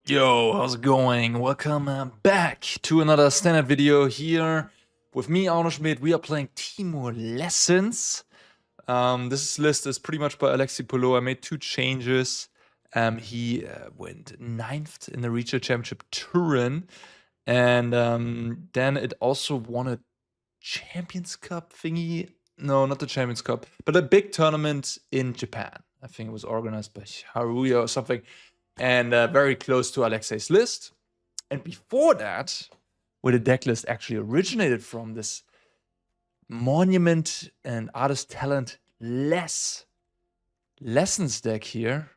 Yo, how's it going? Welcome back to another standard video here with me, Arne Schmidt. We are playing Timur Lessons. This list is pretty much by Alexi Polo. I made 2 changes. He went 9th in the Regional Championship Turin, and then it also won a Champions Cup thingy. No, not the Champions Cup, but a big tournament in Japan. I think it was organized by Haruya or something, and very close to Alexei's list. And before that, where the deck list actually originated from, this Monument and Artist Talent Lessons deck here,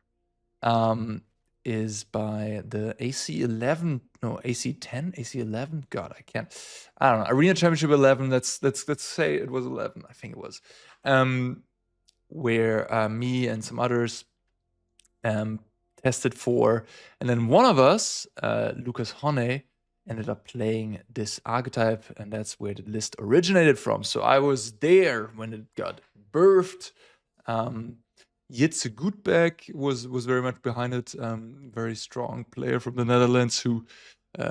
is by the AC11, no, AC10, AC11. God, I don't know. Arena Championship 11. Let's say it was 11. I think it was, where me and some others tested for, and then one of us, Lucas Honne, ended up playing this archetype, and that's where the list originated from. So I was there when it got birthed. Jitse Goedbeck was very much behind it. Very strong player from the Netherlands who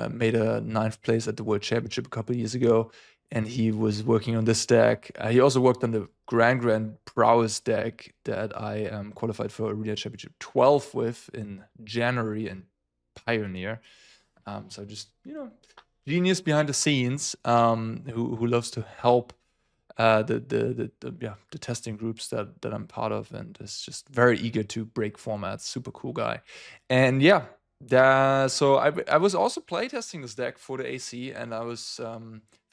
made a 9th place at the World Championship a couple of years ago, and he was working on this deck. He also worked on the Grand Prowess deck that I qualified for Arena Championship 12 with in January in Pioneer. So just, genius behind the scenes, who loves to help the testing groups that I'm part of, and is just very eager to break formats. Super cool guy. And yeah, so I was also playtesting this deck for the AC, and I was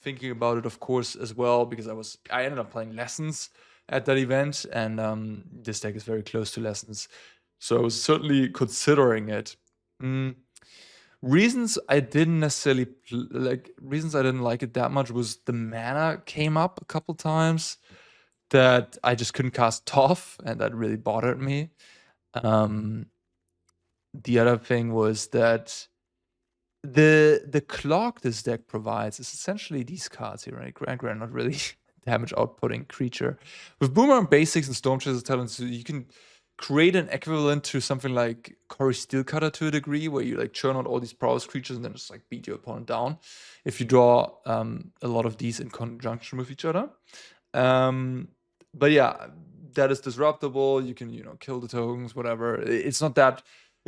thinking about it, of course, as well, because I ended up playing Lessons at that event, and this deck is very close to Lessons, so I was certainly considering it. Reasons I didn't necessarily reasons I didn't like it that much was the mana came up a couple times that I just couldn't cast Toph, and that really bothered me. The other thing was that the clock this deck provides is essentially these cards here, right? Grand, not really damage outputting creature. With Boomerang Basics and Storm Chaser Talents, you can create an equivalent to something like Cory Steelcutter to a degree, where you like churn out all these prowess creatures and then just like beat your opponent down if you draw a lot of these in conjunction with each other. But yeah, that is disruptible. You can, kill the tokens, whatever. It's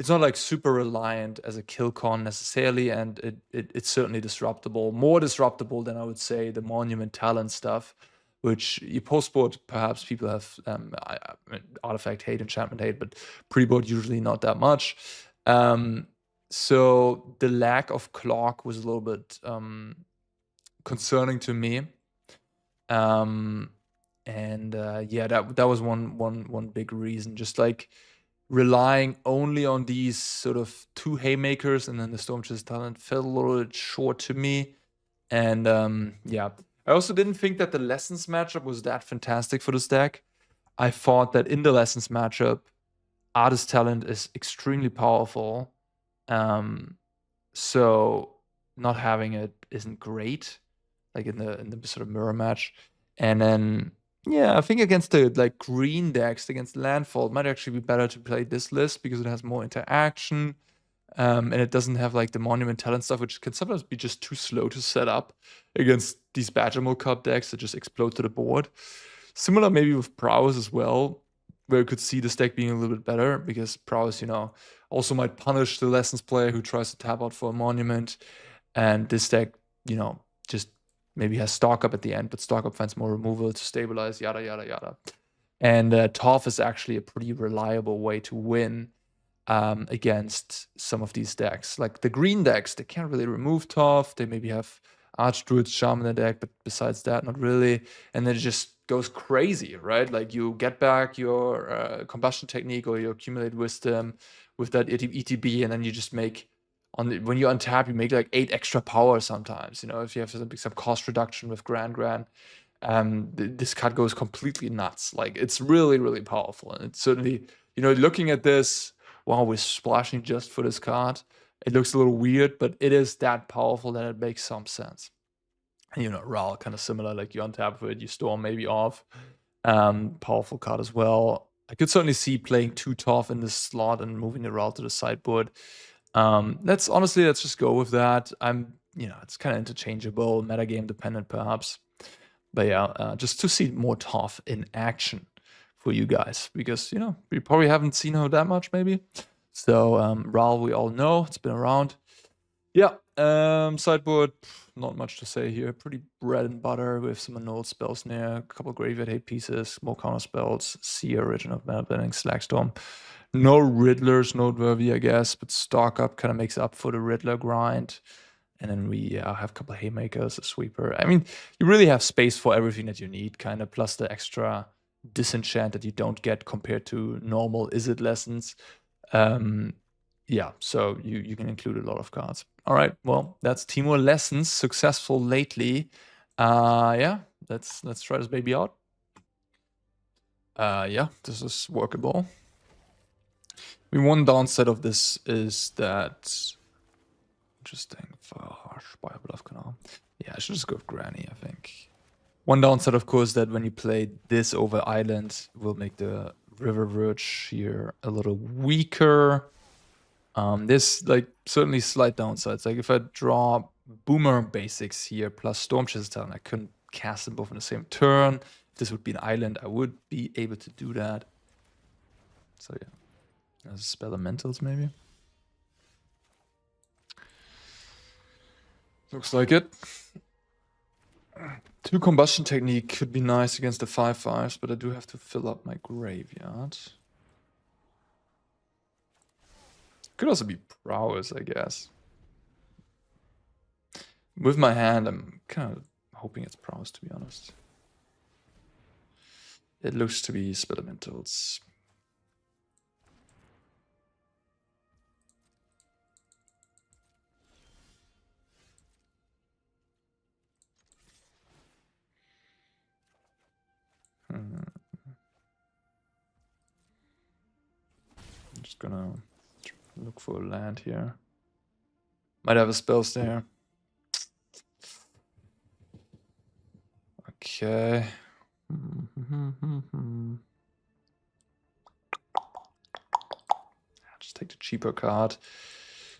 not like super reliant as a kill con necessarily, and it's certainly disruptible. More disruptible than, I would say, the Monument Talent stuff, which you post-board, perhaps people have artifact hate, enchantment hate, but pre-board usually not that much. So the lack of clock was a little bit concerning to me. Yeah, that was one big reason. Just like relying only on these sort of 2 haymakers and then the Storm Chaser Talent felt a little bit short to me. And yeah, I also didn't think that the Lessons matchup was that fantastic for this deck. I thought that in the Lessons matchup, Artist Talent is extremely powerful. So not having it isn't great, like in the sort of mirror match. And then, yeah, I think against the like green decks, against Landfall, it might actually be better to play this list because it has more interaction. And it doesn't have like the Monument Talent stuff, which can sometimes be just too slow to set up against these Badgermole Cup decks that just explode to the board. Similar maybe with Prowess as well, where you could see this deck being a little bit better, because Prowess, also might punish the Lessons player who tries to tap out for a Monument. And this deck, just maybe has Stock Up at the end, but Stock Up finds more removal to stabilize, yada, yada, yada. And Toph is actually a pretty reliable way to win against some of these decks. Like the green decks, they can't really remove Toph. They maybe have Archdruid Shaman in the deck, but besides that, not really. And then it just goes crazy, right? Like you get back your Combustion Technique or your Accumulate Wisdom with that ETB, and then you just make, when you untap, you make like 8 extra power sometimes. If you have some cost reduction with Grand, this card goes completely nuts. Like it's really, really powerful. And it's certainly, looking at this, wow, we're splashing just for this card. It looks a little weird, but it is that powerful that it makes some sense. And, Ral, kind of similar, like you untap with it, you storm maybe off. Powerful card as well. I could certainly see playing 2 Toph in this slot and moving the Ral to the sideboard. Let's just go with that. It's kind of interchangeable, metagame dependent perhaps. But yeah, just to see more Toph in action for you guys, because we probably haven't seen her that much, maybe. So Ral, we all know it's been around. Yeah, sideboard, not much to say here. Pretty bread and butter with some annulled spells near, a couple graveyard hate pieces, more counter spells, Sea Origin of Mana Bending, Slackstorm. No Riddlers noteworthy, I guess, but Stock Up kind of makes up for the Riddler grind. And then we have a couple of Haymakers, a Sweeper. I mean, you really have space for everything that you need, kind of, plus the extra disenchant that you don't get compared to normal Izzet lessons. Yeah, so you can include a lot of cards. All right, well, that's Timur lessons, successful lately. Yeah, let's try this baby out. Yeah, this is workable. I mean, one downside of this is that interesting for Harsh Bluff Canal. Yeah, I should just go with Granny, I think. One downside, of course, that when you play this over Island, will make the River Verge here a little weaker. There's like certainly slight downsides. Like if I draw Boomer basics here plus Storm Chasers Talon, I couldn't cast them both in the same turn. If this would be an island, I would be able to do that. So yeah, as spell elementals maybe. Looks like it. 2 Combustion Technique could be nice against the 5/5s, but I do have to fill up my graveyard. Could also be Prowess, I guess. With my hand, I'm kind of hoping it's Prowess, to be honest. It looks to be Spelementals. I'm just gonna look for a land here. Might have a spell there. Okay. Just take the cheaper card.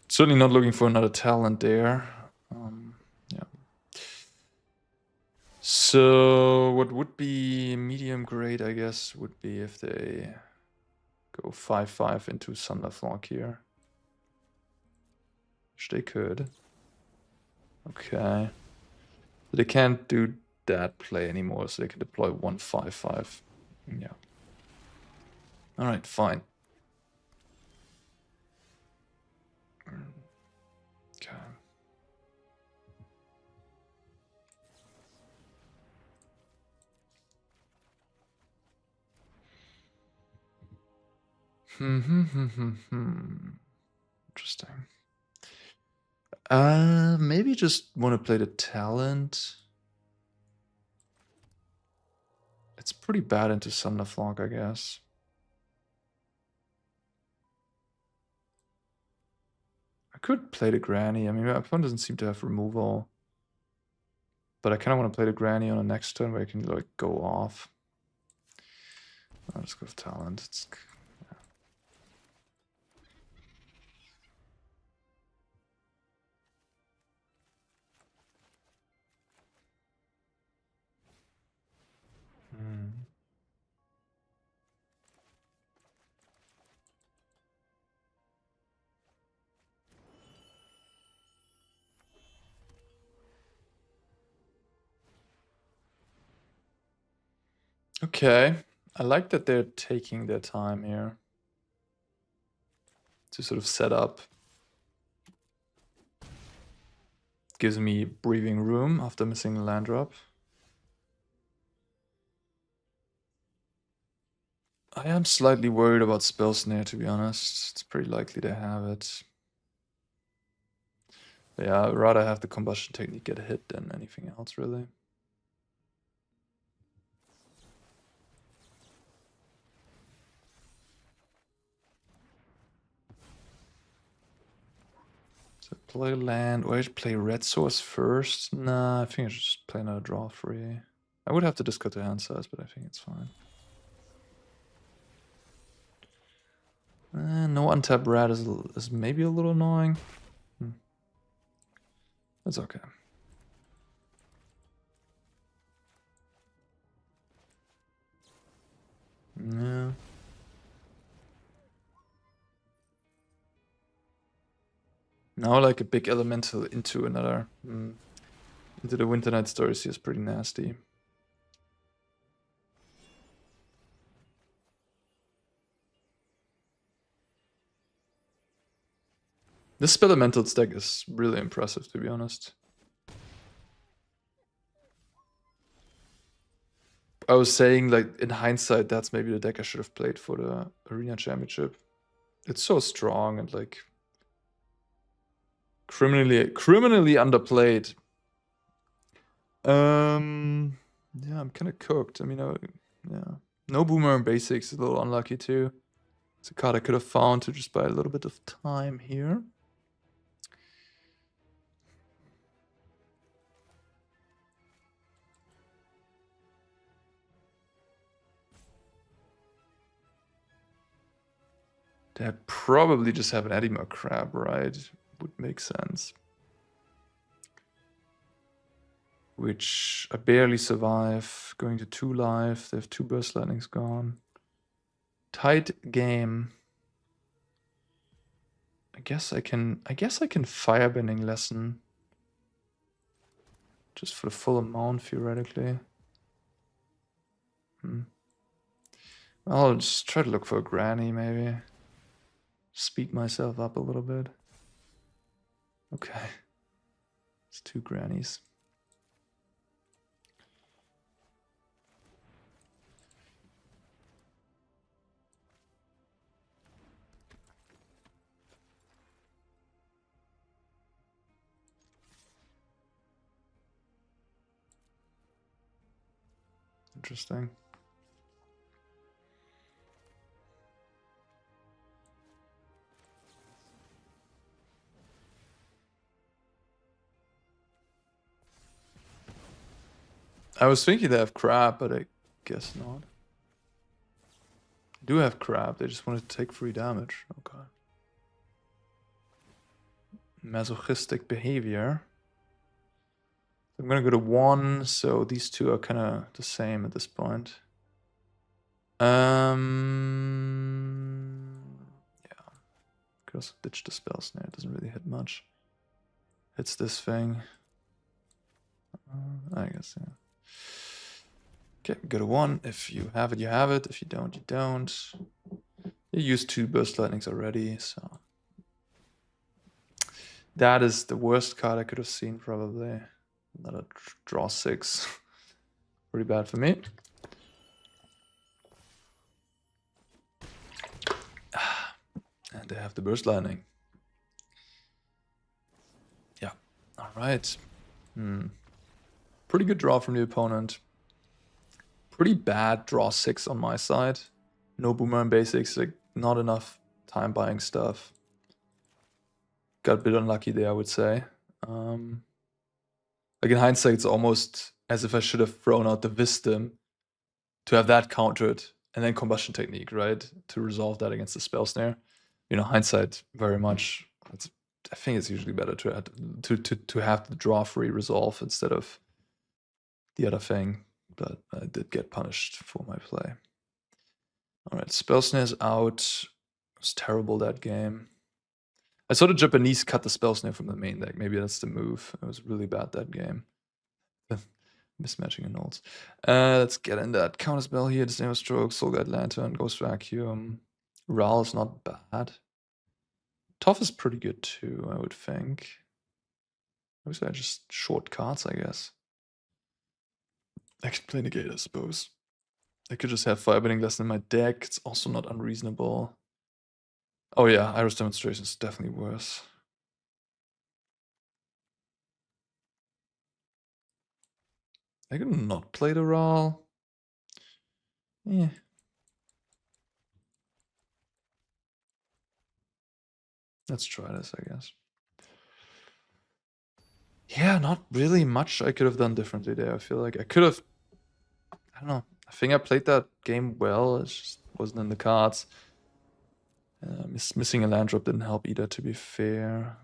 Certainly not looking for another talent there. Yeah. So what would be medium grade, I guess, would be if they go 5/5 into Thunderflock here. Which they could. Okay. But they can't do that play anymore, so they can deploy 1 5/5. Yeah. Alright, fine. Okay. Interesting. Maybe just want to play the talent. It's pretty bad into Thunderflock, I guess. I could play the Granny. I mean, my opponent doesn't seem to have removal. But I kind of want to play the Granny on the next turn where I can like go off. I'll just go with talent. Yeah. Okay, I like that they're taking their time here to sort of set up. Gives me breathing room after missing a land drop. I am slightly worried about Spell Snare, to be honest. It's pretty likely they have it. But yeah, I'd rather have the Combustion Technique get a hit than anything else, really. So play land, or I should play Red Source first? Nah, I think I should just play another draw free. I would have to discard the hand size, but I think it's fine. No untapped red is maybe a little annoying. That's okay. Yeah. Now like a big elemental into another into the Winter Night Stories is pretty nasty. This Spelemental deck is really impressive, to be honest. I was saying, like, in hindsight, that's maybe the deck I should have played for the Arena Championship. It's so strong and, like, criminally underplayed. Yeah, I'm kind of cooked. I mean, yeah. No Boomer and Basics is a little unlucky, too. It's a card I could have found to just buy a little bit of time here. They probably just have an Edema Crab, right? Would make sense. Which I barely survive. Going to 2 life. They have 2 Burst Lightnings gone. Tight game. I guess I can Firebending Lesson. Just for the full amount, theoretically. I'll just try to look for a Granny, maybe. Speed myself up a little bit. Okay. It's 2 Grannies. Interesting. I was thinking they have Crab, but I guess not. They do have Crab, they just wanted to take free damage. Okay. Masochistic behavior. I'm gonna go to 1, so these two are kind of the same at this point. Yeah. Could also ditch the spell snare, it doesn't really hit much. Hits this thing. I guess, yeah. Okay, go to 1. If you have it, you have it. If you don't, you don't. You used 2 Burst Lightnings already, so... That is the worst card I could have seen, probably. Another draw 6. Pretty bad for me. And they have the Burst Lightning. Yeah. Alright. Pretty good draw from the opponent. Pretty bad draw 6 on my side. No Boomer and Basics, like not enough time buying stuff. Got a bit unlucky there, I would say. Like in hindsight, it's almost as if I should have thrown out the Wisdom to have that countered and then Combustion Technique, right? To resolve that against the Spell Snare. You know, hindsight very much. I think it's usually better to have the draw free resolve instead of the other thing. But I did get punished for my play. Alright, Spell Snare's out. It was terrible that game. I saw the Japanese cut the Spell Snare from the main deck. Maybe that's the move. It was really bad that game. Mismatching annuls. Let's get in that counterspell here. Disdainful Stroke, Soul Guide Lantern, Ghost Vacuum. Ral is not bad. Tough is pretty good too, I would think. Obviously, I just short cards, I guess. I could play Negate, I suppose. I could just have Firebending Lesson in my deck. It's also not unreasonable. Oh yeah, Iris Demonstration is definitely worse. I could not play the Ral. Yeah. Let's try this, I guess. Yeah, not really much I could have done differently there. I feel like I could have... I don't know. I think I played that game well. It just wasn't in the cards. Missing a land drop didn't help either, to be fair.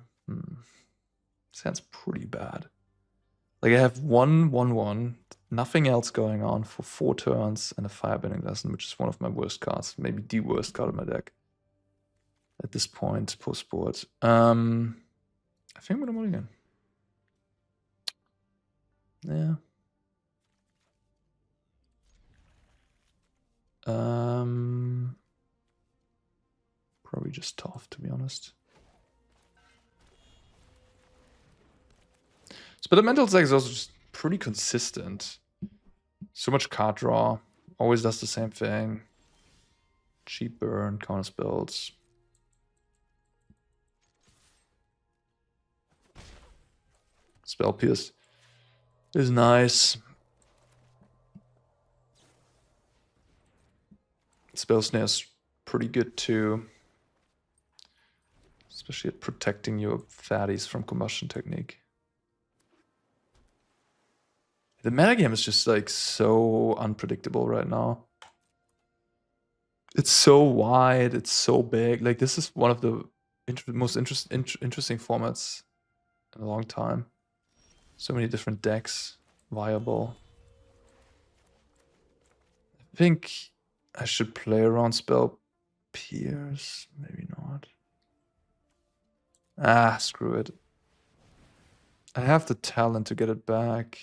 Sounds pretty bad. Like, I have 1/1/1, nothing else going on for 4 turns, and a Firebending Lesson, which is one of my worst cards. Maybe the worst card in my deck at this point, post-board. I think I'm gonna mulligan. Yeah. Probably just tough, to be honest. Experimental deck is also just pretty consistent. So much card draw. Always does the same thing. Cheap burn, counter spells. Spell Pierce is nice. Spell Snare's pretty good too. Especially at protecting your fatties from Combustion Technique. The metagame is just like so unpredictable right now. It's so wide, it's so big. Like, this is one of the most interesting formats in a long time. So many different decks viable. I think I should play around Spell Pierce. Maybe not. Ah, screw it. I have the talent to get it back.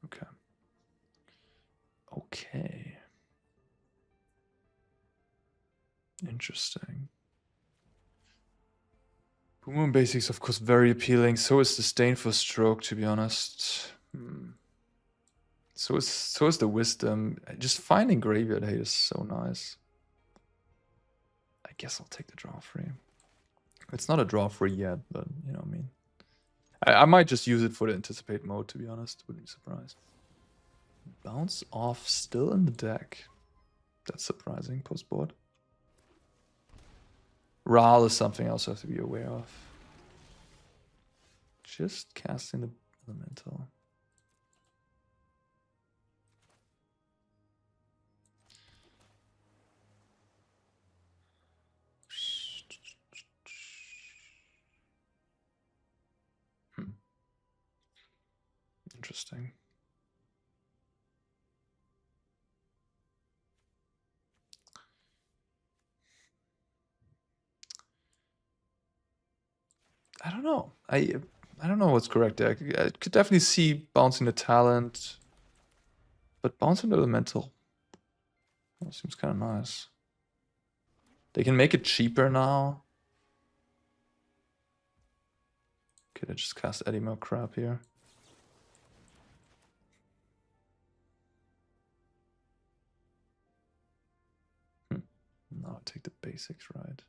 Okay. Okay. Interesting. Boom Boom Basics, of course, very appealing. So is Disdainful Stroke, to be honest. So is the Wisdom. Just finding Graveyard Hate is so nice. I guess I'll take the draw free. It's not a draw free yet, but you know what I mean. I might just use it for the Anticipate mode, to be honest. Wouldn't be surprised. Bounce Off still in the deck. That's surprising, post-board. Ral is something else I have to be aware of. Just casting the Elemental. Interesting. I don't know. I don't know what's correct there. I could definitely see bouncing the talent, but bouncing the Elemental seems kind of nice. They can make it cheaper now. Okay, they just cast Eddie Mo crap here. Now I take the basics, right?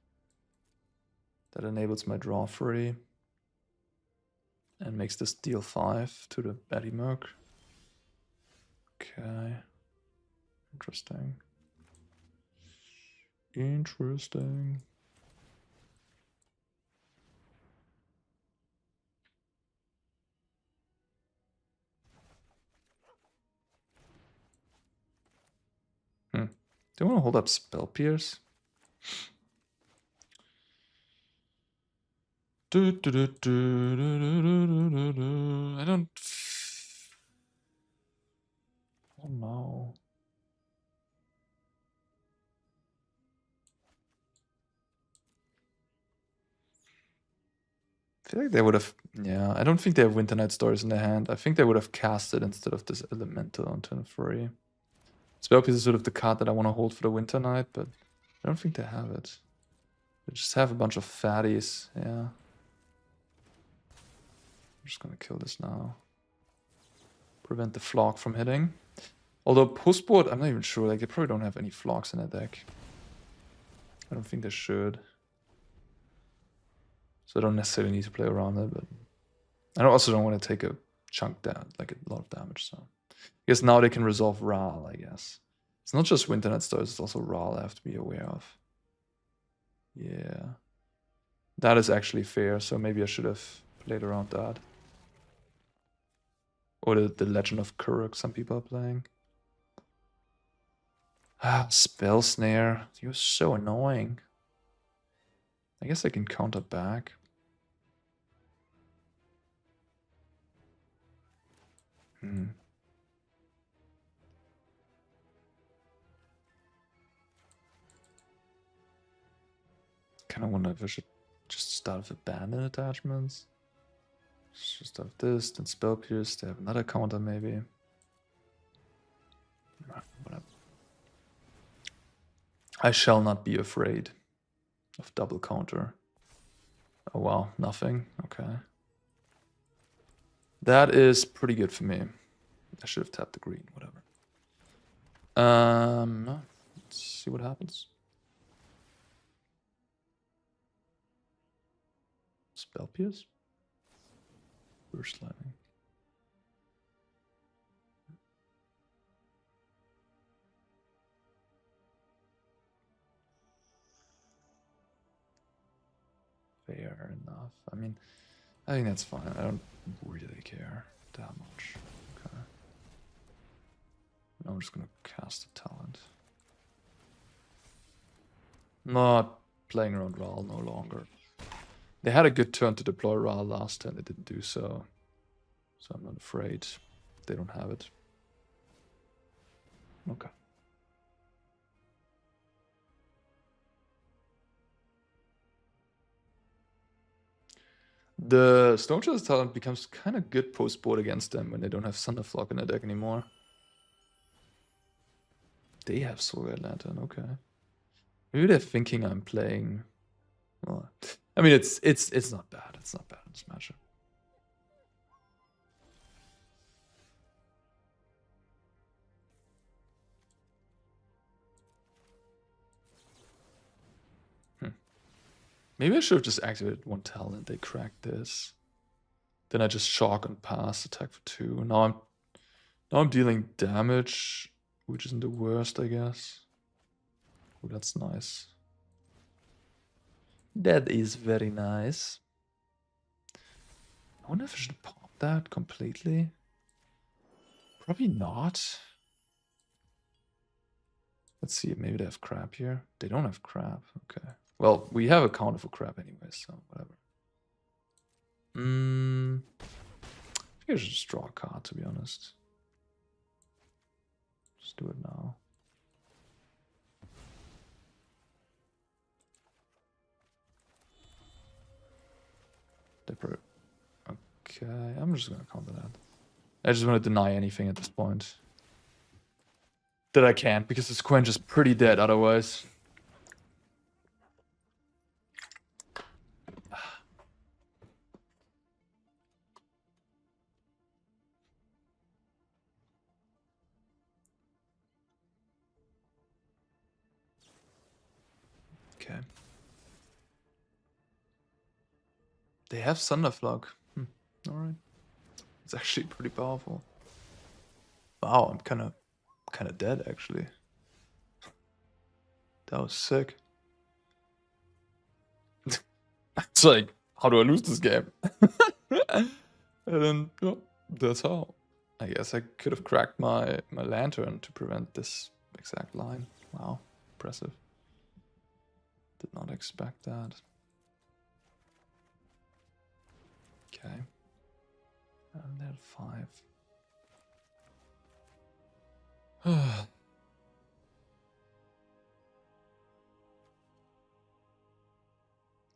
That enables my draw free. And makes this deal 5 to the Eddie Merc. Okay. Interesting. Interesting. Do you want to hold up Spell Pierce? I don't... Oh no. I feel like they would have... Yeah, I don't think they have Winter Night Stories in their hand. I think they would have cast it instead of this Elemental on turn 3. Spell Pierce is sort of the card that I want to hold for the Winter Night, but I don't think they have it. They just have a bunch of fatties, yeah. I'm just gonna kill this now. Prevent the Flock from hitting. Although post-board, I'm not even sure, like they probably don't have any Flocks in their deck. I don't think they should. So I don't necessarily need to play around it, but I also don't want to take a chunk down, like a lot of damage, so. I guess now they can resolve Ral, I guess. It's not just Winter Night Stars, it's also Ral I have to be aware of. Yeah. That is actually fair, so maybe I should have played around that. Or the Legend of Kuruk some people are playing. Ah, spell snare. You're so annoying. I guess I can counter back. Hmm. Kind of wonder if I should just start with abandon attachments. Just have this, then spell pierce. They have another counter maybe. Whatever. I shall not be afraid of double counter. Oh wow, nothing. Okay. That is pretty good for me. I should have tapped the green, whatever. Let's see what happens. Spell pierce. Burst lightning. Fair enough. I mean, I think that's fine. I don't really care that much. Okay. I'm just gonna cast a talent. Not playing around Ral no longer. They had a good turn to deploy Ral last turn. They didn't do so. So I'm not afraid they don't have it. Okay. The Stonechest talent becomes kind of good post-board against them when they don't have Thunderflock in their deck anymore. They have Solar Lantern, okay. Maybe they're thinking I'm playing. Well, I mean, it's not bad. It's not bad in this matchup. Maybe I should have just activated one talent. They cracked this. Then I just shock and pass, attack for 2. Now I'm dealing damage, which isn't the worst, I guess. Oh, that's nice. That is very nice. I wonder if I should pop that completely. Probably not. Let's see, maybe they have crap here. They don't have crap. Okay. Well, we have a counter for crap anyway, so whatever. I think I should just draw a card, to be honest. Just do it now. Okay, I'm just gonna counter that. I just want to deny anything at this point. That I can't, because this quench is pretty dead otherwise. Okay. They have Thunderflock. Alright. It's actually pretty powerful. Wow, I'm kind of dead actually. That was sick. It's like, how do I lose this game? And then, yeah, that's how. I guess I could have cracked my lantern to prevent this exact line. Wow, impressive. Did not expect that. Okay. And then 5.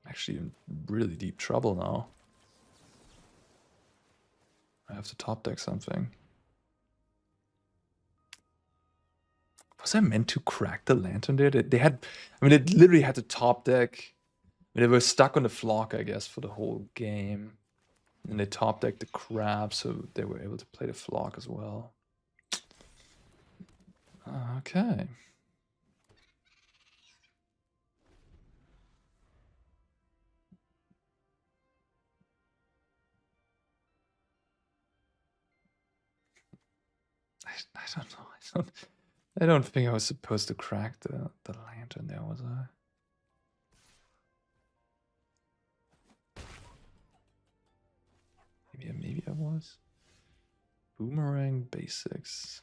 Actually in really deep trouble now. I have to top deck something. Was I meant to crack the lantern there? They had, I mean, they literally had to top deck. I mean, they were stuck on the flock, I guess, for the whole game. And they top decked the crab, so they were able to play the flock as well. Okay. I don't know. I don't think I was supposed to crack the lantern there, was I? Maybe I was. Boomerang basics.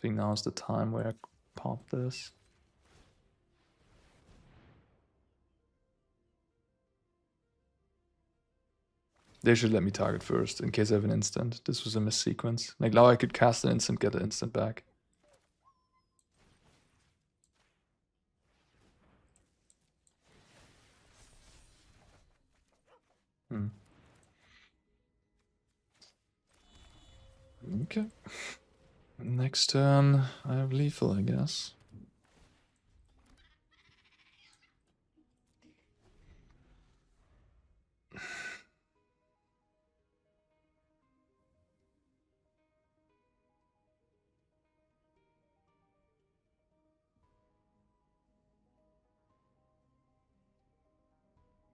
I think now is the time where I pop this. They should let me target first in case I have an instant. This was a missequence. Like now I could cast an instant, get an instant back. Okay. Next turn, I have lethal, I guess.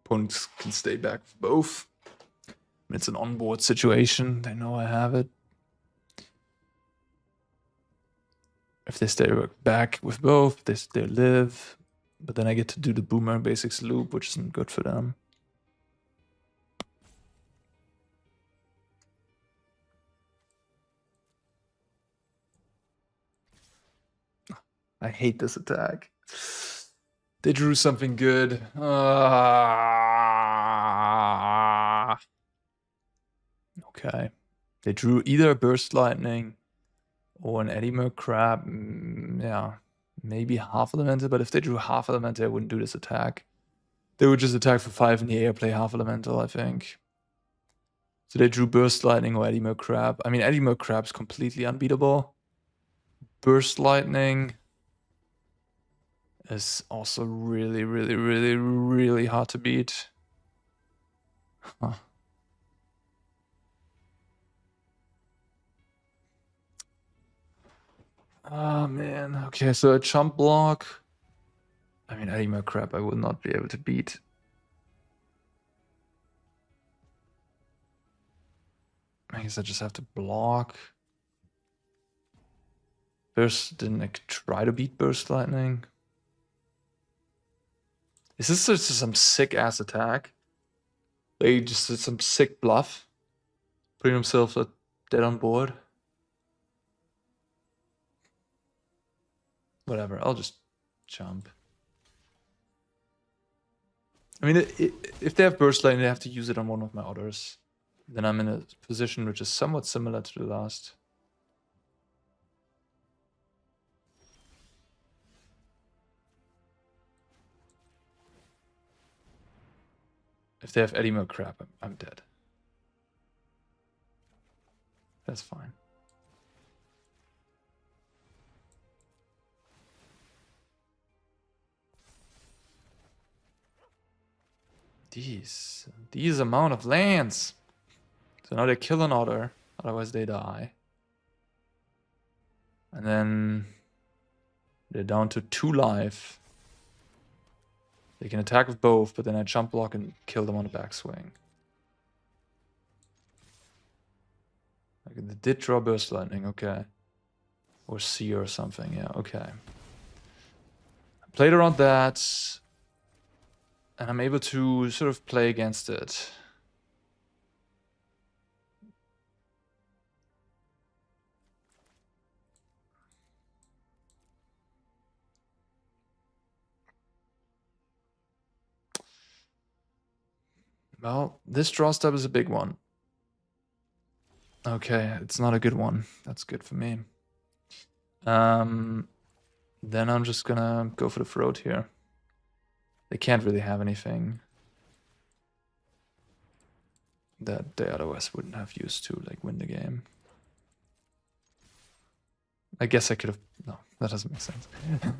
Opponents can stay back with both. It's an onboard situation. They know I have it. If they stay back with both, they live. But then I get to do the Boomerang Basics loop, which isn't good for them. I hate this attack. They drew something good. Okay. They drew either a Burst Lightning or an Eddymer Crab. Yeah, maybe half elemental, but if they drew half elemental, I wouldn't do this attack. They would just attack for 5 in the air, play half elemental, I think. So they drew Burst Lightning or Eddymer Crab. I mean, Eddymer Crab's completely unbeatable. Burst Lightning is also really, really, really, really hard to beat. Huh. Oh, man. Okay, so a chump block. I mean, Eddymer Crab I will not be able to beat. I guess I just have to block. Burst, didn't I try to beat Burst Lightning? Is this just some sick-ass attack? They just did some sick bluff? Putting himself dead on board? Whatever, I'll just jump. I mean, if they have Burst Lightning, they have to use it on one of my others. Then I'm in a position which is somewhat similar to the last. If they have Eddymer Crab, I'm dead. That's fine. These amount of lands. So now they kill an otter, otherwise they die. And then they're down to 2 life. They can attack with both, but then I jump block and kill them on the backswing. Like they did draw Burst Lightning, okay. Or Seer or something, yeah, okay. I played around that. And I'm able to sort of play against it. Well, this draw step is a big one. Okay, it's not a good one. That's good for me. Then I'm just gonna go for the throat here. They can't really have anything that they otherwise wouldn't have used to like win the game. I guess I could have. No, that doesn't make sense.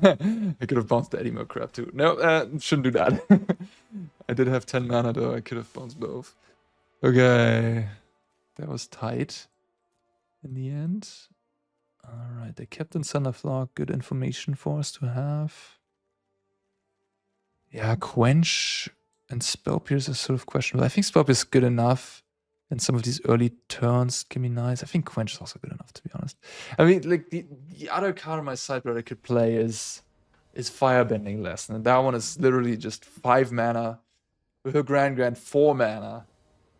I could have bounced the Eddymer Crab too. No, shouldn't do that. I did have 10 mana though. I could have bounced both. Okay, that was tight in the end. All right, they kept in Sunderflock. Good information for us to have. Yeah, Quench and Spellpierce is sort of questionable. I think Spellpierce is good enough. And some of these early turns can be nice. I think Quench is also good enough, to be honest. I mean, like the other card on my sideboard I could play is Firebending Lesson. And that one is literally just 5 mana with a Grand 4 mana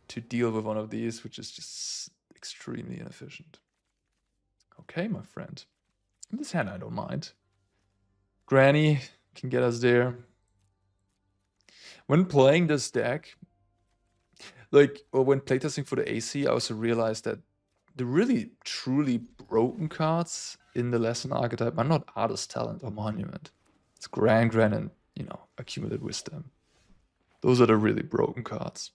to deal with one of these, which is just extremely inefficient. Okay, my friend. In this hand, I don't mind. Granny can get us there. When playing this deck, like, or when playtesting for the AC, I also realized that the really truly broken cards in the lesson archetype are not Artist Talent or Monument. It's Gran, and, you know, Accumulated Wisdom. Those are the really broken cards.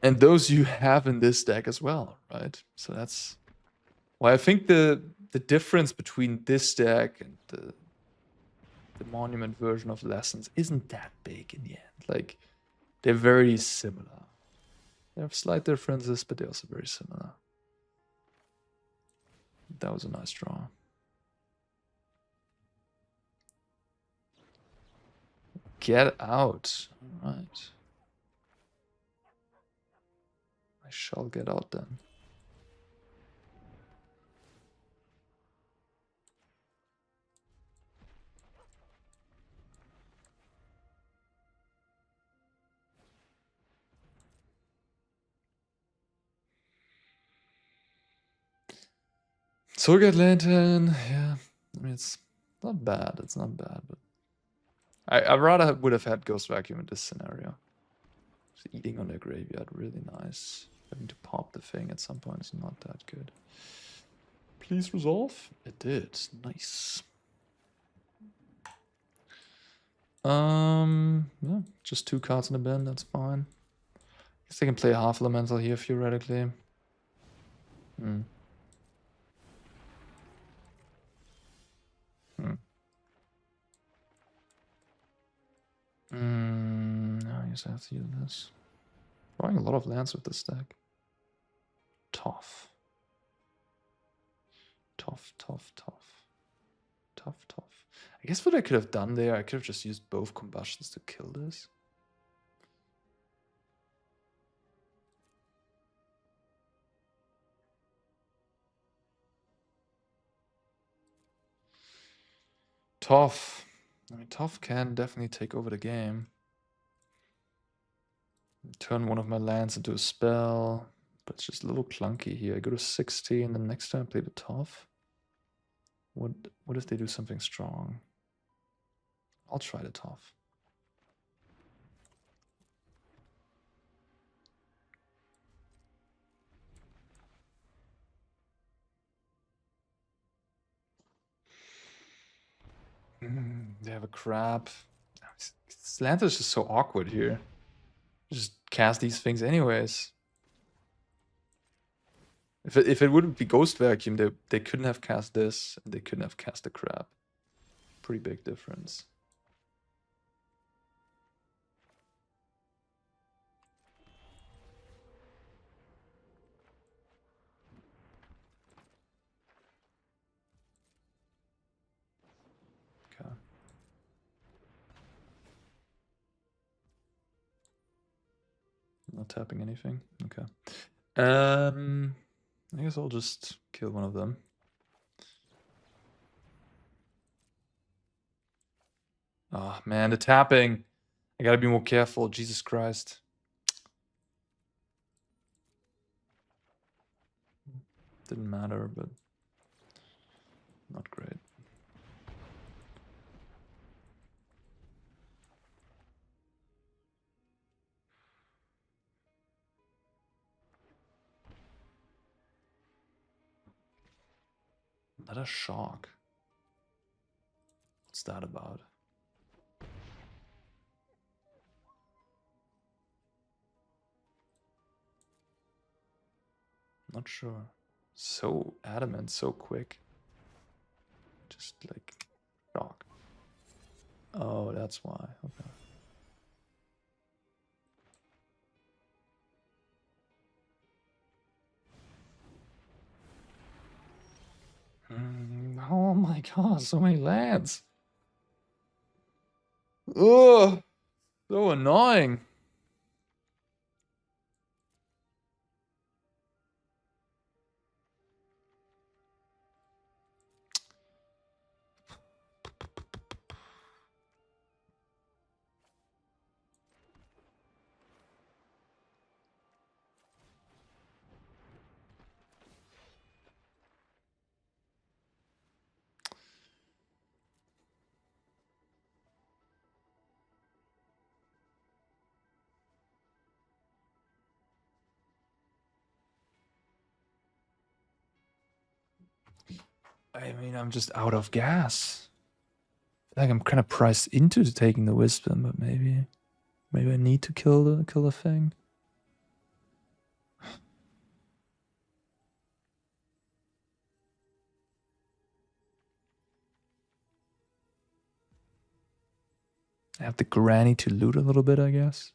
And those you have in this deck as well, right? So that's why I think the difference between this deck and the Monument version of Lessons isn't that big in the end. Like, they're very similar. They have slight differences, but they're also very similar. That was a nice draw. Get out. All right. I shall get out then. Soulgate Lantern, yeah. I mean, it's not bad. It's not bad, but I rather would have had Ghost Vacuum in this scenario. Just eating on their graveyard, really nice. Having to pop the thing at some point is not that good. Please resolve. It did. Nice. Yeah, just 2 cards in the bin. That's fine. Guess they can play half elemental here theoretically. Hmm. I guess I have to use this. Drawing a lot of lands with this deck. Tough. Tough, tough, tough. Tough, tough. I guess what I could have done there, I could have just used both combustions to kill this. Tough. I mean, Tough can definitely take over the game. Turn one of my lands into a spell, but it's just a little clunky here. I go to 60, and then next time I play the Tough. What if they do something strong? I'll try the Tough. They have a crab. Slanter is just so awkward here. Just cast these things anyways. If it wouldn't be Ghost Vacuum, they couldn't have cast this, and they couldn't have cast the crab. Pretty big difference. Okay. Not tapping anything. Okay. I guess I'll just kill one of them. Oh man, the tapping. I gotta be more careful. Jesus Christ. Didn't matter, but not great. Another shock. What's that about? Not sure. So adamant, so quick. Just like shock. Oh, that's why. Okay. Oh my god, so many lands. Ugh, so annoying. I mean, I'm just out of gas. I feel like I'm kind of priced into taking the wisdom, but maybe I need to kill the thing. I have the granny to loot a little bit, I guess.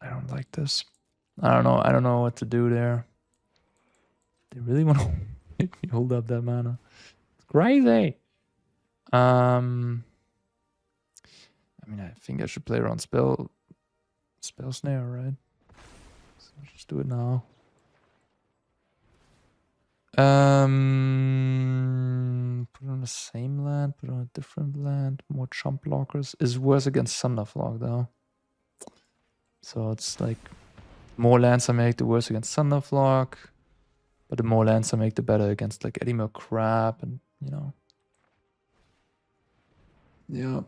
I don't like this. I don't know. I don't know what to do there. They really want to make me hold up that mana. It's crazy. I mean, I think I should play around spell snare, right? So I'll just do it now. Put it on the same land, put it on a different land. More chump blockers. Is worse against Thunderflock though. So it's like more lands I make, the worse against Thunderflock. But the more lands I make, the better against like Eddie Crab and you know. Yeah.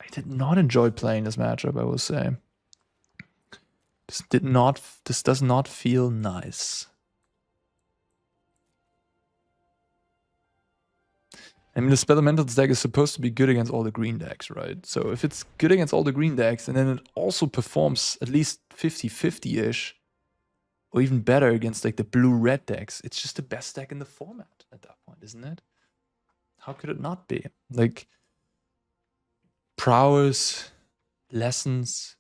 I did not enjoy playing this matchup, I will say. This does not feel nice. I mean, the Spell Elementals deck is supposed to be good against all the green decks, right? So if it's good against all the green decks, and then it also performs at least 50-50-ish, or even better against like the blue-red decks, it's just the best deck in the format at that point, isn't it? How could it not be? Like, prowess, lessons,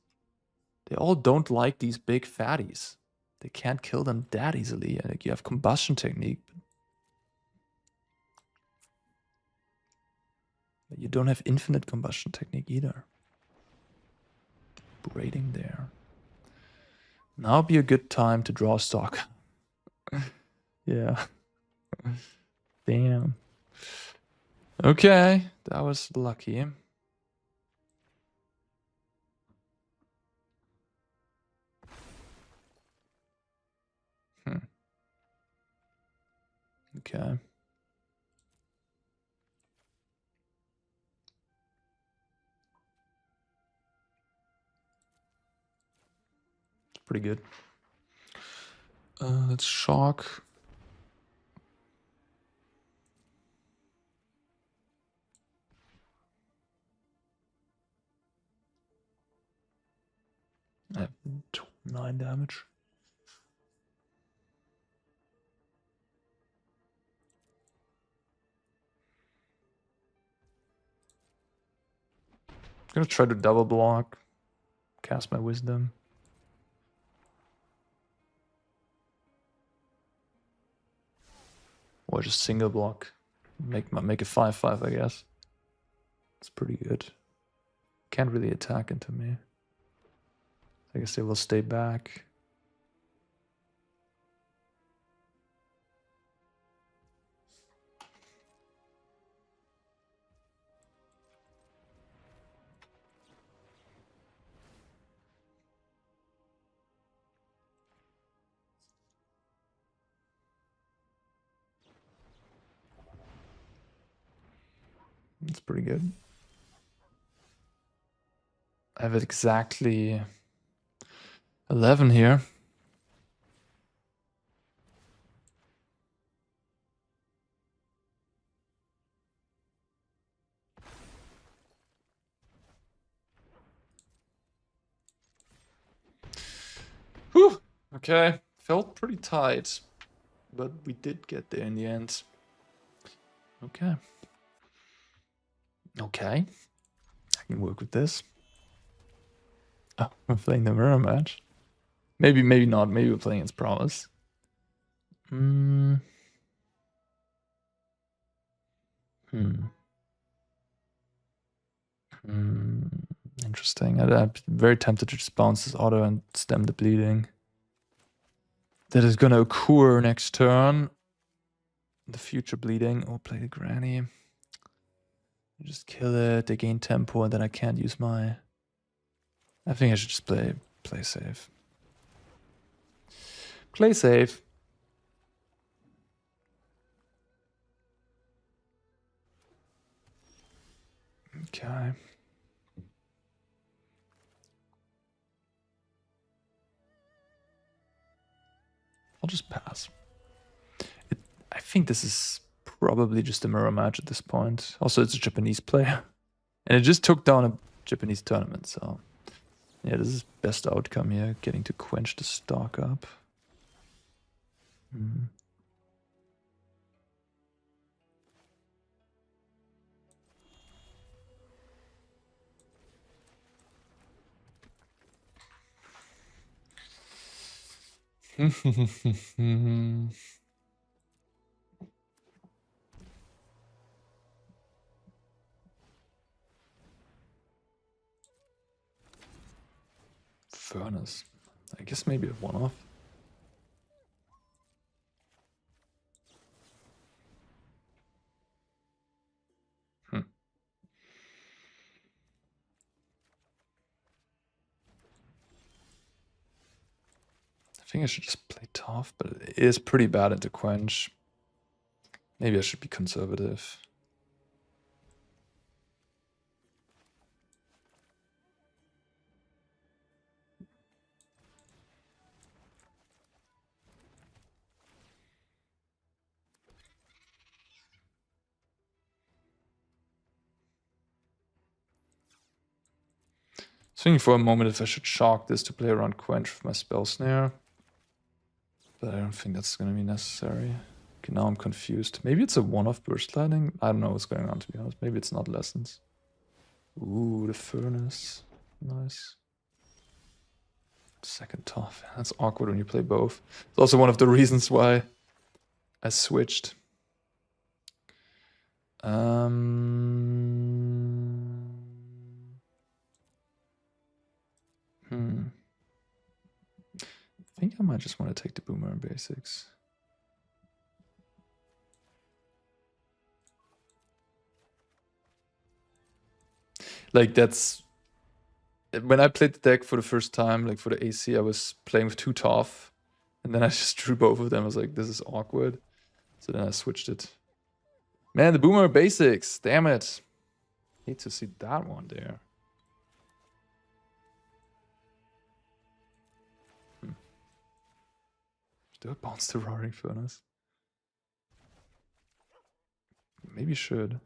they all don't like these big fatties. They can't kill them that easily. Like, you have combustion technique, but you don't have infinite combustion technique either. Braiding there. Now would be a good time to draw stock. Yeah. Damn. Okay, that was lucky. Okay. It's pretty good. Let's shock. I have 9 damage. I'm gonna try to double block. Cast my wisdom. Or just single block. Make it 5/5, I guess. It's pretty good. Can't really attack into me. I guess they will stay back. It's pretty good. I have exactly 11 here. Whew. Okay, felt pretty tight, but we did get there in the end. Okay. Okay. I can work with this. Oh, we're playing the mirror match. Maybe not. Maybe we're playing its prowess. Interesting. I'm very tempted to just bounce this auto and stem the bleeding. That is gonna occur next turn. The future bleeding. Oh, play the granny. Just kill it. They gain tempo, and then I can't use my. I think I should just play safe. Play safe. Okay. I'll just pass. I think this is probably just a mirror match at this point. Also, it's a Japanese player. And it just took down a Japanese tournament, so... Yeah, this is best outcome here, getting to quench the stock up. Mm. Furnace. I guess maybe a one-off. I think I should just play tough, but it is pretty bad into quench. Maybe I should be conservative. Thinking for a moment if I should chalk this to play around quench with my spell snare. But I don't think that's going to be necessary. Okay, now I'm confused. Maybe it's a one-off burst lightning? I don't know what's going on, to be honest. Maybe it's not lessons. Ooh, the furnace. Nice. Second tough. That's awkward when you play both. It's also one of the reasons why I switched. I think I might just want to take the boomerang basics. Like that's when I played the deck for the first time, like for the AC, I was playing with 2 tough, and then I just drew both of them. I was like, this is awkward. So then I switched it. Man, the boomerang basics, damn it. Hate to see that one there. Do I bounce the roaring furnace? Maybe should.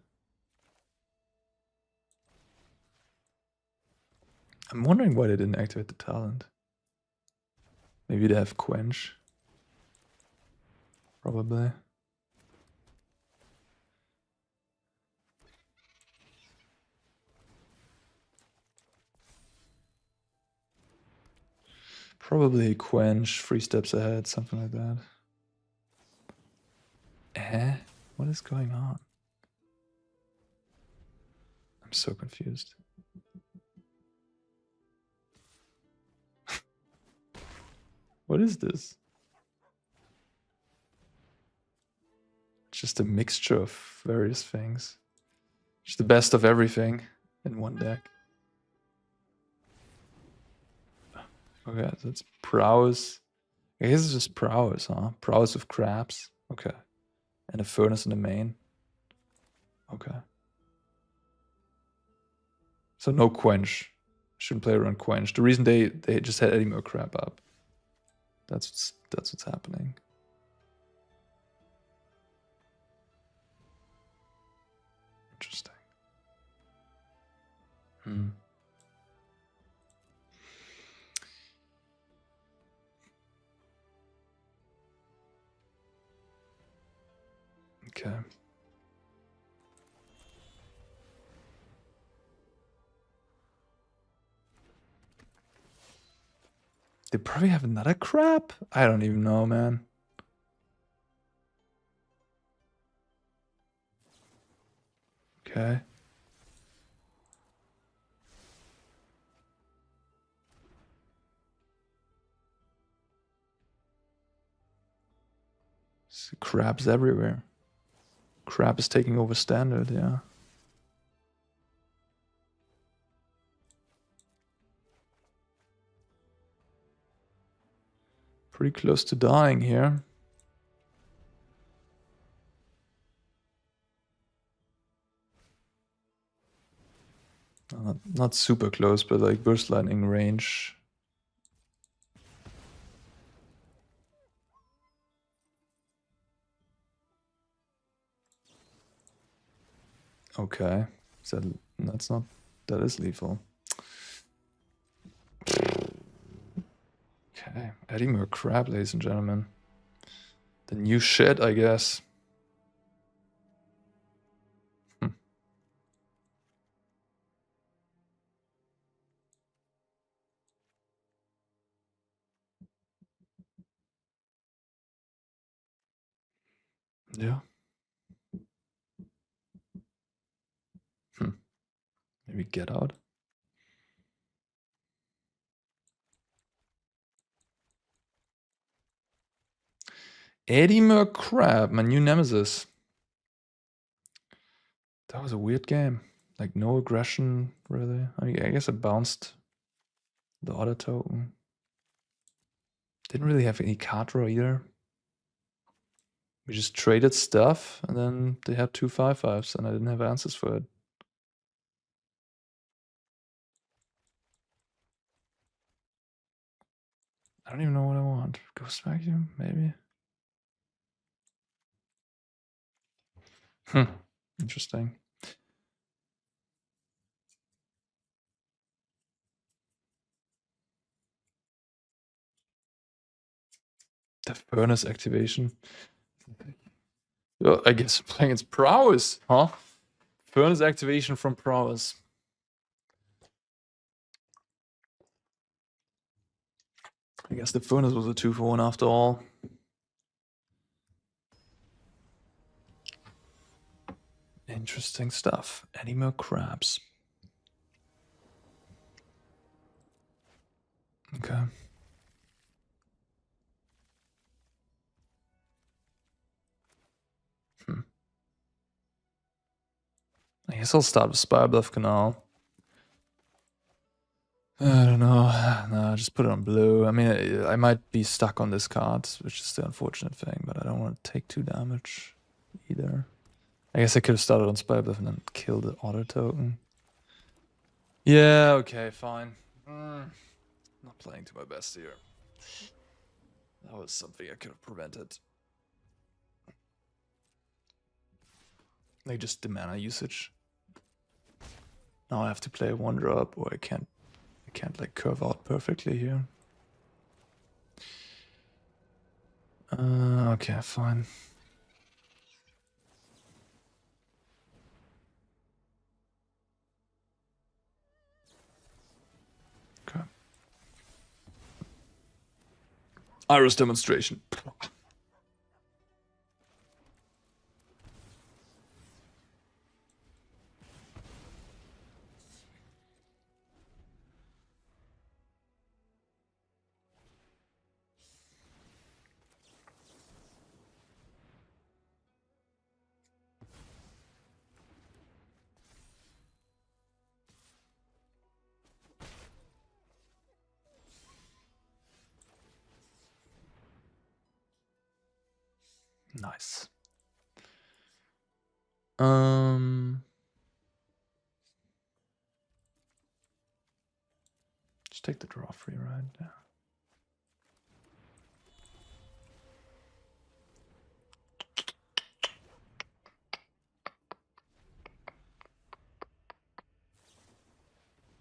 I'm wondering why they didn't activate the talent. Maybe they have quench. Probably. Probably quench, 3 steps ahead, something like that. What is going on? I'm so confused. What is this? It's just a mixture of various things. Just the best of everything in one deck. Okay, so it's prowess. I guess it's just prowess, huh? Prowess with crabs. Okay. And a furnace in the main. Okay. So no quench. Shouldn't play around quench. The reason they just had any more crap up. That's what's happening. Interesting. Okay. They probably have another crap? I don't even know, man. Okay. So crabs everywhere. Crab is taking over standard, yeah. Pretty close to dying here. not super close, but like burst lightning range. Okay, so that's not, that is lethal. Okay, Eddie Crab, ladies and gentlemen. The new shit, I guess. Yeah. Maybe get out. Eddie Crab, my new nemesis. That was a weird game. Like no aggression, really. I guess it bounced the other token. Didn't really have any card draw either. We just traded stuff, and then they had 2 5/5s, and I didn't have answers for it. I don't even know what I want. Ghost Vacuum, maybe? Interesting. The furnace activation. Well, I guess playing its prowess, huh? Furnace activation from prowess. I guess the furnace was a 2-for-1 after all. Interesting stuff. Animal crabs. Okay. I guess I'll start with Spire Canal. I don't know. No, just put it on blue. I mean, I might be stuck on this card, which is the unfortunate thing, but I don't want to take 2 damage either. I guess I could have started on Spire and then killed the auto token. Yeah, okay, fine. Not playing to my best here. That was something I could have prevented. Like just the mana usage. Now I have to play a 1-drop, or I can't like curve out perfectly here. Okay, fine. Okay. Iris demonstration. Nice. Just take the draw free ride. Yeah.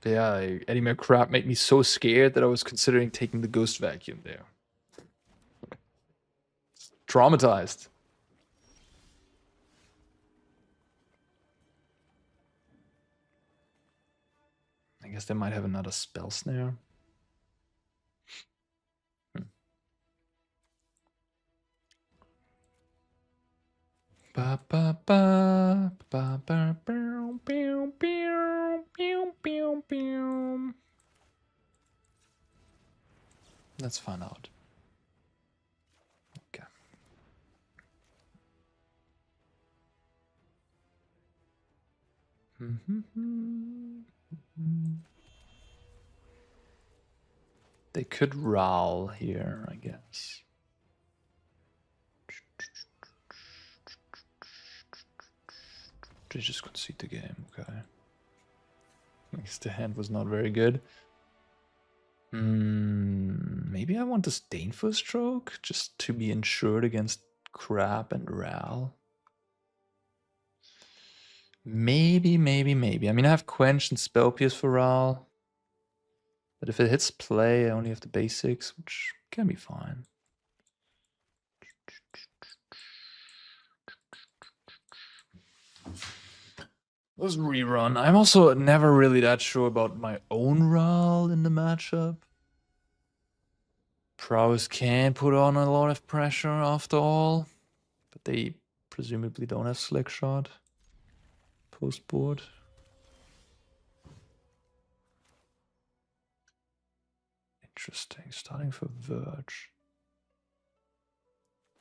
Yeah, Eddie McCrap made me so scared that I was considering taking the Ghost Vacuum there. Traumatized. I guess they might have another Spell Snare. Ba ba ba ba ba bow, bow, bow, bow, bow, bow. Let's find out. Okay. They could rowl here, I guess. They just concede the game, okay. least the hand was not very good. Maybe I want to Disdainful Stroke just to be insured against Crab and Ral. Maybe. I mean, I have Quench and Spell Pierce for Ral. But if it hits play, I only have the basics, which can be fine. Let's rerun. I'm also never really that sure about my own Ral in the matchup. Prowess can put on a lot of pressure after all, but they presumably don't have Slick Shot post board. Interesting. Starting for Verge.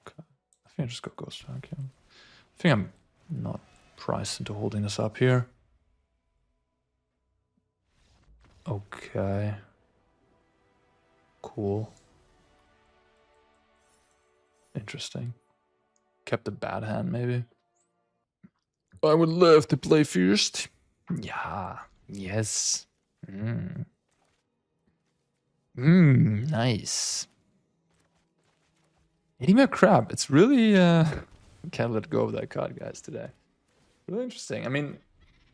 Okay. I think I just got Ghost Vacuum. I think I'm not priced into holding this up here. Okay. Cool. Interesting. Kept a bad hand, maybe. I would love to play first. Yeah. Yes. Nice. Edema Crab. It's really can't let go of that card, guys, today. Really interesting. I mean,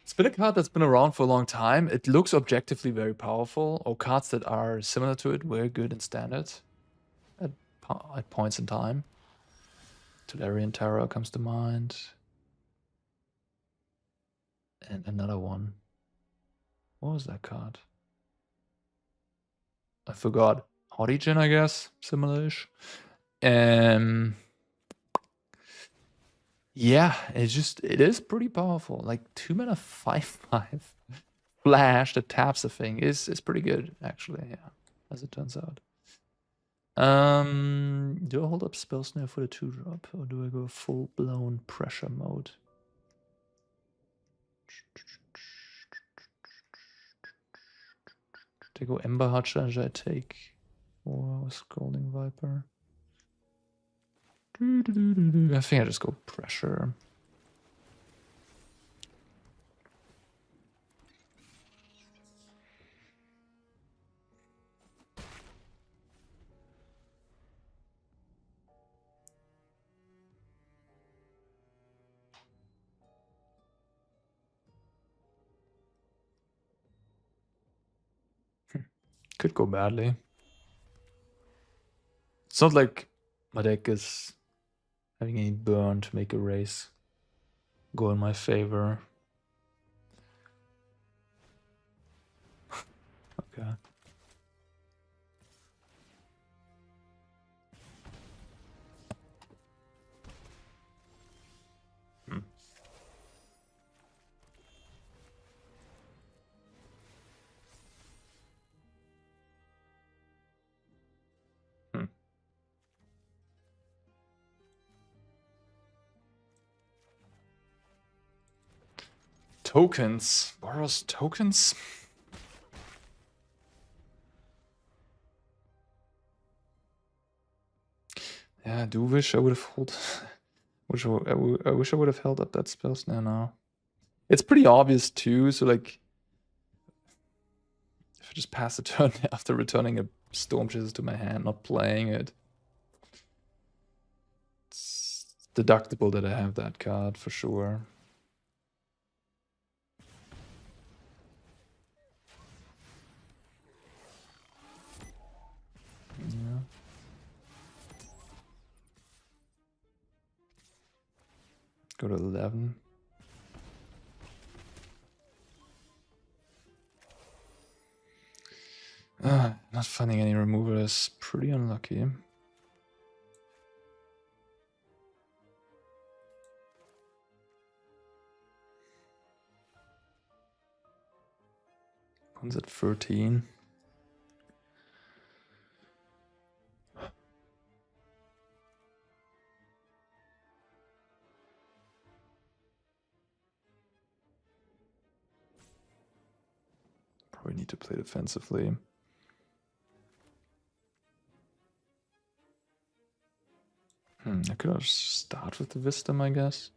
it's been a card that's been around for a long time. It looks objectively very powerful, or cards that are similar to it were good in standard at points in time. Tolarian Terror comes to mind. And another one. What was that card? I forgot. Hodigen, I guess. Similar-ish. Yeah, it is pretty powerful. Like 2 mana 5/5 flash that taps a thing is pretty good, actually, yeah, as it turns out. Do I hold up Spell Snare for the 2-drop, or do I go full-blown pressure mode? Do I go Ember Heart Charge? I take or Scalding Viper? I think I just go pressure. Could go badly. It's not like my deck is having any burn to make a race go in my favor. Okay. Tokens. Borrows tokens? Yeah, I do wish I would have held. I wish I would have held up that spell snare now. It's pretty obvious too, so like if I just pass the turn after returning a Storm Chaser to my hand, not playing it. It's deductible that I have that card for sure. Yeah. Go to 11. Not finding any removal is pretty unlucky. One's at 13. Probably need to play defensively. I could just start with the Wisdom, I guess.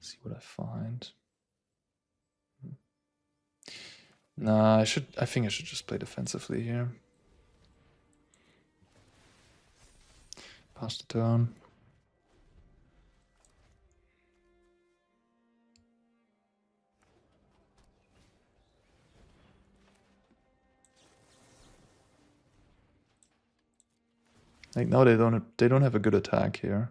See what I find. Nah, I think I should just play defensively here. Pass the turn. Like, no, they don't have a good attack here.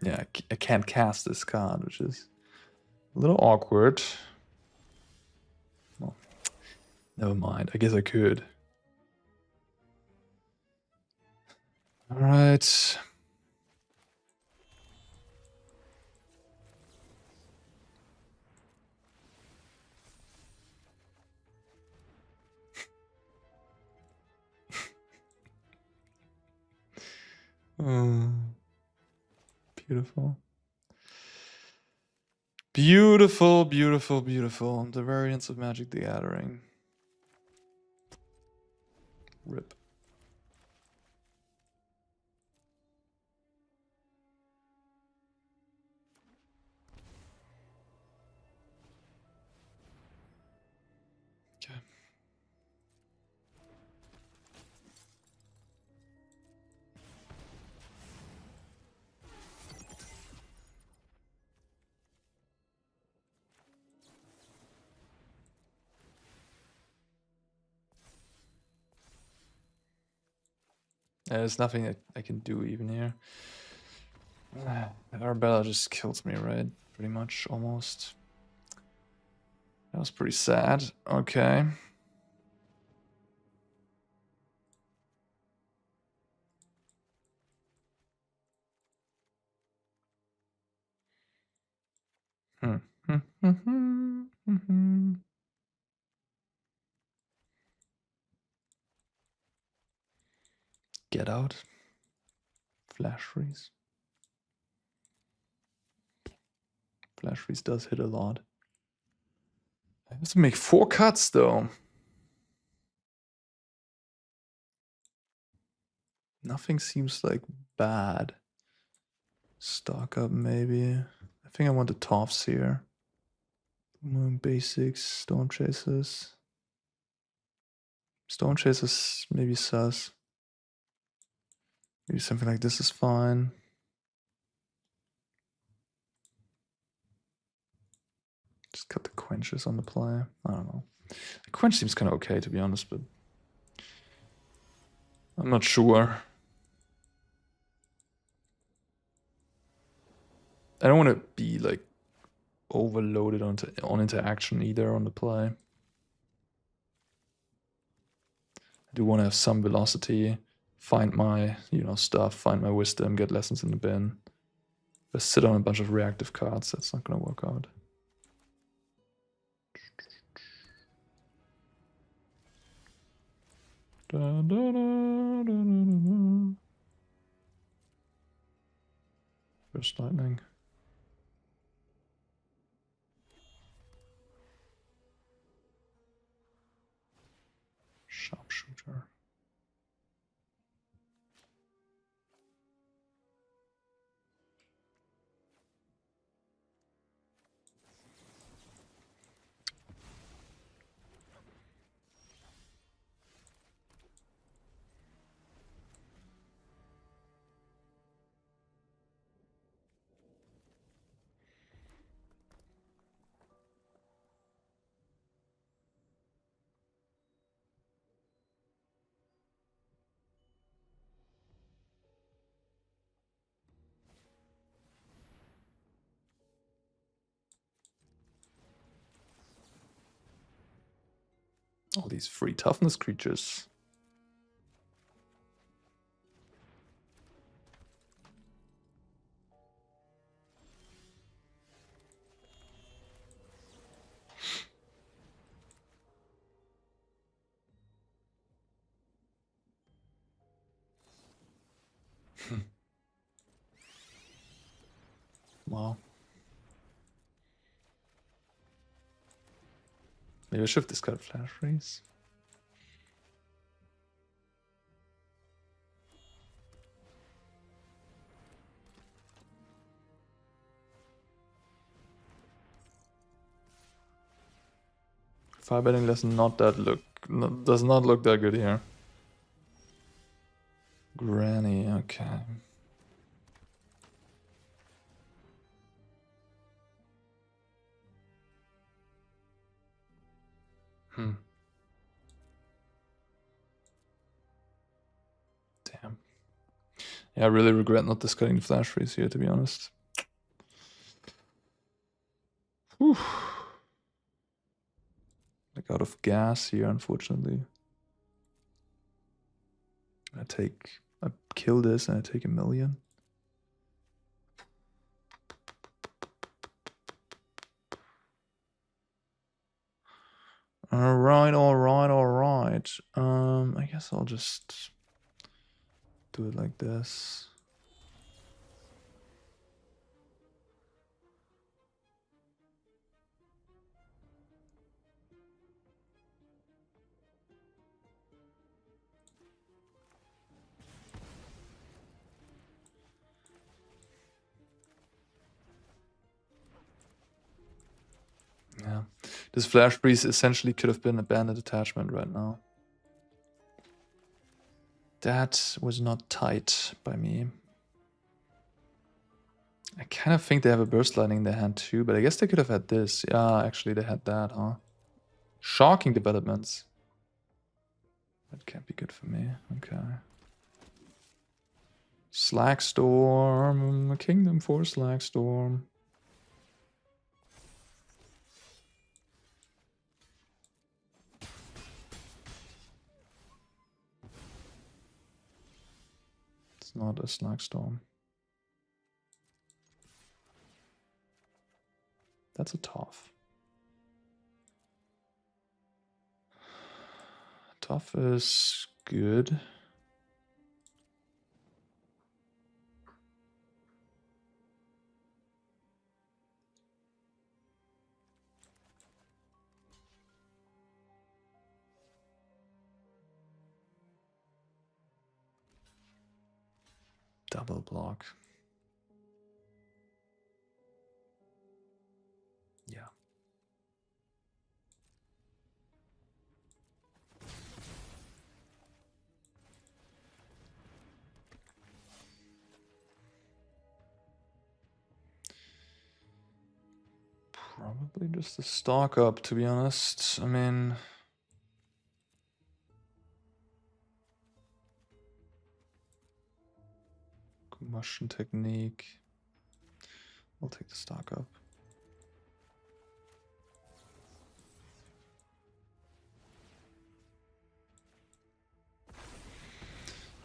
Yeah, I can't cast this card, which is a little awkward. Well, never mind. I guess I could. All right. Beautiful. Beautiful, beautiful, beautiful. The variants of Magic the Gathering. Rip. Okay. There's nothing I can do even here. Arabella just kills me, right? Pretty much, almost. That was pretty sad. Okay. Get out. Flash freeze. Flash freeze does hit a lot. I have to make 4 cuts though. Nothing seems like bad. Stock up maybe. I think I want the toffs here. Moon basics, storm chasers. Storm chasers maybe sus. Maybe something like this is fine. Just cut the quenches on the play. I don't know. The quench seems kind of okay to be honest, but I'm not sure. I don't want to be like overloaded on interaction either on the play. I do want to have some velocity, find my stuff, find my wisdom, get lessons in the bin. If I sit on a bunch of reactive cards, that's not gonna work out. First lightning. Sharpshooter. All these free toughness creatures. Wow. Maybe I should have discarded Flash Freeze. Fire betting does not look that good here. Granny, okay. Damn. Yeah, I really regret not discarding the Flash Freeze here, to be honest. Whew. Like out of gas here, unfortunately. I kill this and I take 1 million. Alright. I guess I'll just do it like this. Yeah. This Flash Freeze essentially could have been a bandit attachment right now. That was not tight by me. I kind of think they have a Burst Lightning in their hand too, but I guess they could have had this. Yeah, actually they had that, huh? Shocking developments. That can't be good for me. Okay. Slackstorm. Kingdom for Slackstorm. It's not a Slackstorm. That's a tough. Tough is good. Double block. Yeah. Probably just a stock up, to be honest. I mean... Combustion technique. I'll take the stock up.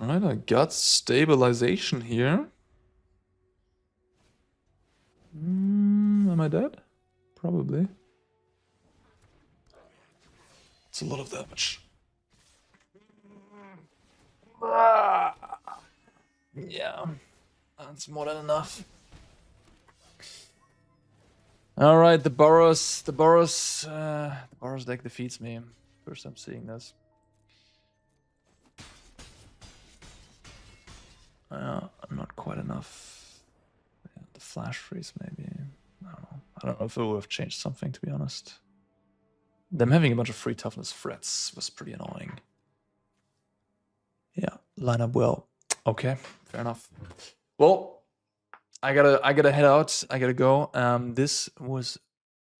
Alright, I got stabilization here. Am I dead? Probably. It's a lot of damage. Yeah, that's more than enough. Alright, the Boros deck defeats me. First time seeing this. I'm not quite enough. Yeah, the Flash Freeze maybe. I don't know. I don't know if it would have changed something, to be honest. Them having a bunch of free toughness threats was pretty annoying. Yeah, line up well. Okay, fair enough. Well, I gotta head out. I gotta go. This was,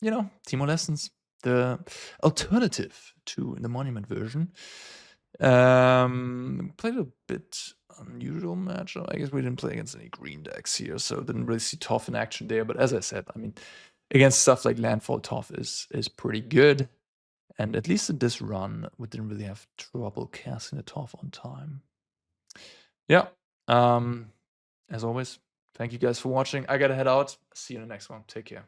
Teemo Lessons, the alternative to the Monument version. Played a bit unusual matchup. I guess we didn't play against any green decks here, so didn't really see Toff in action there. But as I said, I mean, against stuff like Landfall, Toff is pretty good. And at least in this run, we didn't really have trouble casting the Toff on time. Yeah. As always, thank you guys for watching. I gotta head out. See you in the next one. Take care.